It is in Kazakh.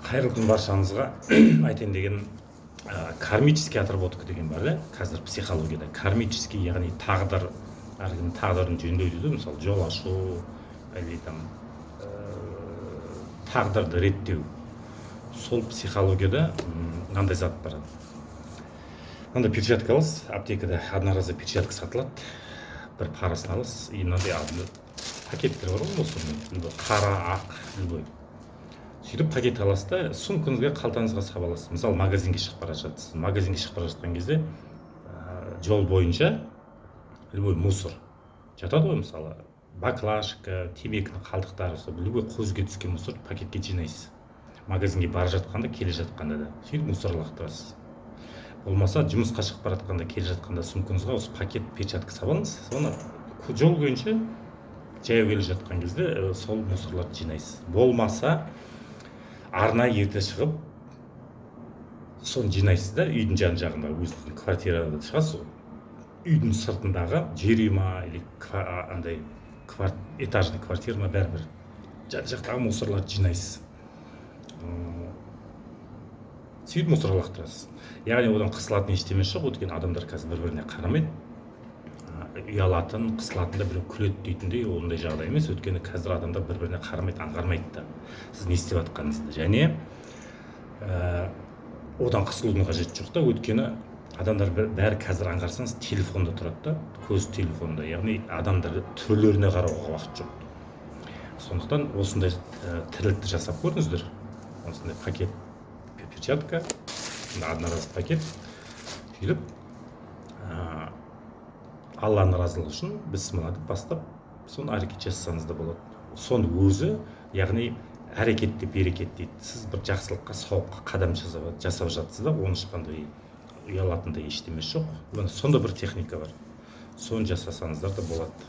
Қайырлы күн баршаңызға. Айтайын деген кармический отработка деген бар, қазір психологияда. Кармический, яғни тағдыр, әркімнің тағдырын жөндеу дейді, мысалы жол ашу, или там тағдырды реттеу. Сол психологияда мынандай зат бар. Мынандай перчатка аласыз, аптекада одноразовый перчатка сатылады. Бір парасын аласыз, и мынандай пакеттер бар ғой, осы қара, ақ, любой. Сөйтіп пакет аласыз да, сумкаңызға, қалтаңызға салып аласыз. Мысалы, магазинге шығып бара жатсыз. Магазинге шығып бара жатқан кезде жол бойынша любой мусор жатады ғой, мысалы, баклажка, темекінің қалдықтары, любой көзге түскен мусор пакетке жинайсыз. Магазинге бара жатқанда, келе жатқанда да. Сөйтіп мусор лақтырасыз. Болмаса, жұмысқа шығып бара жатқанда, келе жатқанда сумкаңызға осы пакет, перчатка салып алыңыз. Соны жол бойынша жаяу келе жатқан кезде сол мусорларды жинайсыз. Болмаса, арнайы ерте шығып, соны жинайсыз да, үйдің жан-жағында, өзіңіздің квартирада шығасыз. Үйдің сыртындағы жер үй ма, или андай этажный квартира ма, бәрібір жан-жақтағы мусорларды жинайсыз. Сөйтіп мусор лақтырасыз. Яғни одан қысылатын ештеме жоқ, өйткені адамдар қазір бір-біріне қарамайды. Ұялатын, қысылатын да біреу күледі дейтіндей, ондай жағдай емес, өйткені қазір адамдар бір-біріне қарамайды, аңғармайды да сіз не істеп жатқаныңызды. Және одан қысылудың қажеті жоқ та, өйткені адамдар бәрі қазір аңғарсаңыз телефонда тұрады да, көз телефонда, яғни адамдар түрлеріне қарауға уақыт жоқ. Сондықтан осындай тірлікті жасап көрдіңіздер. Осындай пакет, перчатка, одноразовый пакет. Сөйтіп Алланың разылығы үшін біз мынады бастап, соны әрекет жасасаңыз да болады. Соны өзі, яғни әрекетте берекет дейді. Сіз бір жақсылыққа, сауапқа қадам жасап жатсыз да, оның ешқандай ұялатындай ештеме жоқ. Сонда бір техника бар. Соны жасасаңыздар да болады.